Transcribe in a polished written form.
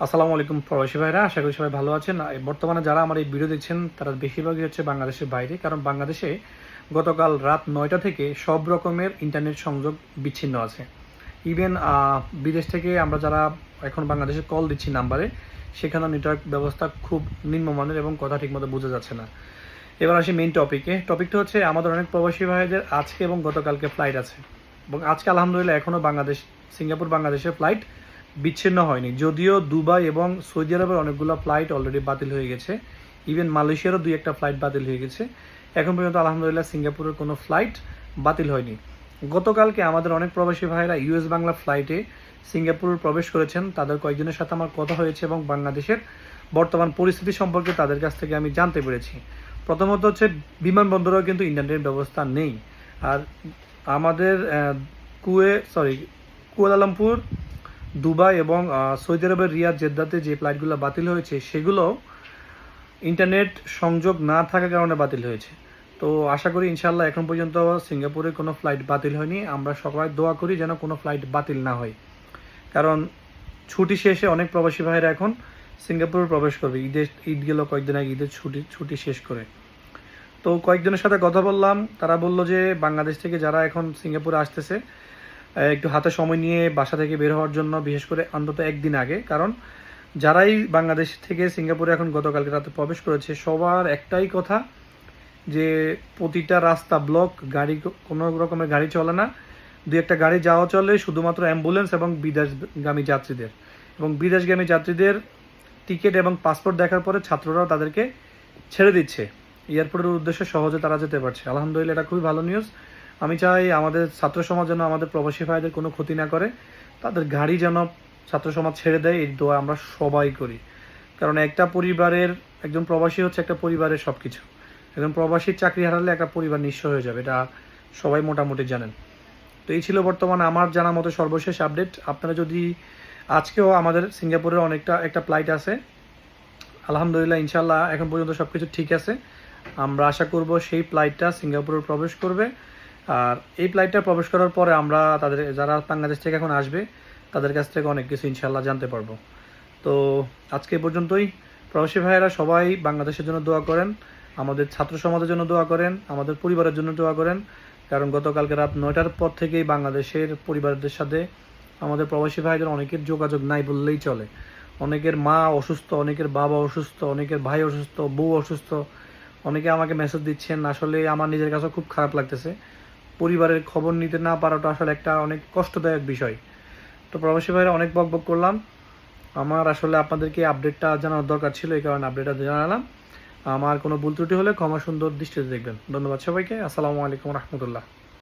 আসসালামু আলাইকুম প্রবাসী ভাইরা, আশা করি সবাই ভালো আছেন। বর্তমানে যারা আমার এই ভিডিও দেখছেন তারা বেশিরভাগই হচ্ছে বাংলাদেশের বাইরে, কারণ বাংলাদেশে গতকাল রাত 9টা থেকে সব রকমের ইন্টারনেট সংযোগ বিচ্ছিন্ন আছে। ইভেন বিদেশ থেকে আমরা যারা এখন বাংলাদেশে কল দিচ্ছি নাম্বারে, সেখানে নেটওয়ার্ক ব্যবস্থা খুব নিম্নমানের এবং কথা ঠিকমতো বোঝা যাচ্ছে না। এবার আসি মেইন টপিকটা হচ্ছে আমাদের অনেক প্রবাসী ভাইদের আজকে এবং গতকালকে ফ্লাইট আছে, এবং আজকে আলহামদুলিল্লাহ এখনও সিঙ্গাপুর বাংলাদেশের ফ্লাইট বিচ্ছিন্ন হয়নি, যদিও দুবাই এবং সৌদি আরবের অনেকগুলো ফ্লাইট অলরেডি বাতিল হয়ে গেছে। ইভেন মালয়েশিয়ারও 2-1টা ফ্লাইট বাতিল হয়ে গেছে। এখন পর্যন্ত আলহামদুলিল্লাহ সিঙ্গাপুরের কোনো ফ্লাইট বাতিল হয়নি। গতকালকে আমাদের অনেক প্রবাসী ভাইরা ইউএস বাংলা ফ্লাইটে সিঙ্গাপুর প্রবেশ করেছেন। তাদের কয়েকজনের সাথে আমার কথা হয়েছে এবং বাংলাদেশের বর্তমান পরিস্থিতি সম্পর্কে তাদের কাছ থেকে আমি জানতে পেরেছি। প্রথমত হচ্ছে বিমানবন্দরেও কিন্তু ইন্টারনেট ব্যবস্থা নেই। আর আমাদের কুয়ালালামপুর, দুবাই এবং সৌদি আরবের রিয়াদ, জেদ্দাতে যে ফ্লাইটগুলো বাতিল হয়েছে সেগুলো ইন্টারনেট সংযোগ না থাকার কারণে বাতিল হয়েছে। তো আশা করি ইনশাল্লাহ এখন পর্যন্ত সিঙ্গাপুরে কোনো ফ্লাইট বাতিল হয়নি। আমরা সবাই দোয়া করি যেন কোনো ফ্লাইট বাতিল না হয়, কারণ ছুটি শেষে অনেক প্রবাসী ভাইরা এখন সিঙ্গাপুরে প্রবেশ করবে। ঈদ গেল কয়েকদিন আগে, ঈদের ছুটি শেষ করে। তো কয়েকজনের সাথে কথা বললাম, তারা বলল যে বাংলাদেশ থেকে যারা এখন সিঙ্গাপুরে আসতেছে একটু হাতে সময় নিয়ে বাসা থেকে বের হওয়ার জন্য, বিশেষ করে অন্তত একদিন আগে। কারণ যারাই বাংলাদেশ থেকে সিঙ্গাপুরে এখন গতকালকে রাতে প্রবেশ করেছে, সবার একটাই কথা যে প্রতিটা রাস্তা ব্লক, গাড়ি কোনো রকমের গাড়ি চলে না। 2-1টা গাড়ি যাওয়া চলে শুধুমাত্র অ্যাম্বুলেন্স এবং বিদেশগামী যাত্রীদের। এবং বিদেশগামী যাত্রীদের টিকিট এবং পাসপোর্ট দেখার পরে ছাত্ররাও তাদেরকে ছেড়ে দিচ্ছে। এয়ারপোর্টের উদ্দেশ্যে সহজে তারা যেতে পারছে। আলহামদুলিল্লাহ, এটা খুবই ভালো নিউজ। আমি চাই আমাদের ছাত্র সমাজ যেন আমাদের প্রবাসী ভাইদের কোনো ক্ষতি না করে, তাদের গাড়ি যেন ছাত্র সমাজ ছেড়ে দেয়, এই দোয়া আমরা সবাই করি। কারণ একটা পরিবারের একজন প্রবাসী হচ্ছে একটা পরিবারের সব কিছু। একজন প্রবাসীর চাকরি হারালে একটা পরিবার নিঃস্ব হয়ে যাবে, এটা সবাই মোটামুটি জানেন। তো এই ছিল বর্তমানে আমার জানা মতো সর্বশেষ আপডেট। আপনারা যদি আজকেও আমাদের সিঙ্গাপুরের একটা ফ্লাইট আছে, আলহামদুলিল্লাহ ইনশাল্লাহ এখন পর্যন্ত সব কিছু ঠিক আছে। আমরা আশা করব সেই ফ্লাইটটা সিঙ্গাপুরে প্রবেশ করবে। আর এই ফ্লাইটটা প্রবেশ করার পরে আমরা যারা বাংলাদেশ থেকে এখন আসবে তাদের কাছ থেকে অনেক কিছু ইনশাল্লাহ জানতে পারবো। তো আজকে পর্যন্তই। প্রবাসী ভাইয়েরা সবাই বাংলাদেশের জন্য দোয়া করেন, আমাদের ছাত্র সমাজের জন্য দোয়া করেন, আমাদের পরিবারের জন্য দোয়া করেন। কারণ গতকালকে রাত 9টার পর থেকেই বাংলাদেশের পরিবারদের সাথে আমাদের প্রবাসী ভাইদের অনেকের যোগাযোগ নাই বললেই চলে। অনেকের মা অসুস্থ, অনেকের বাবা অসুস্থ, অনেকের ভাই অসুস্থ, বউ অসুস্থ। অনেকে আমাকে মেসেজ দিচ্ছেন, আসলে আমার নিজের কাছে খুব খারাপ লাগতেছে। পরিবারের খবর নিতে না পারাটা আসলে একটা অনেক কষ্টদায়ক বিষয়। তো প্রবাসী ভাইরা অনেক বকবক করলাম, আমার আসলে আপনাদেরকে আপডেটটা জানানোর দরকার ছিল, এই কারণে আপডেটটা জানালাম। আমার কোনো ভুল ত্রুটি হলে ক্ষমা সুন্দর দৃষ্টিতে দেখবেন। ধন্যবাদ সবাইকে। আসসালামু আলাইকুম রহমতুল্লাহ।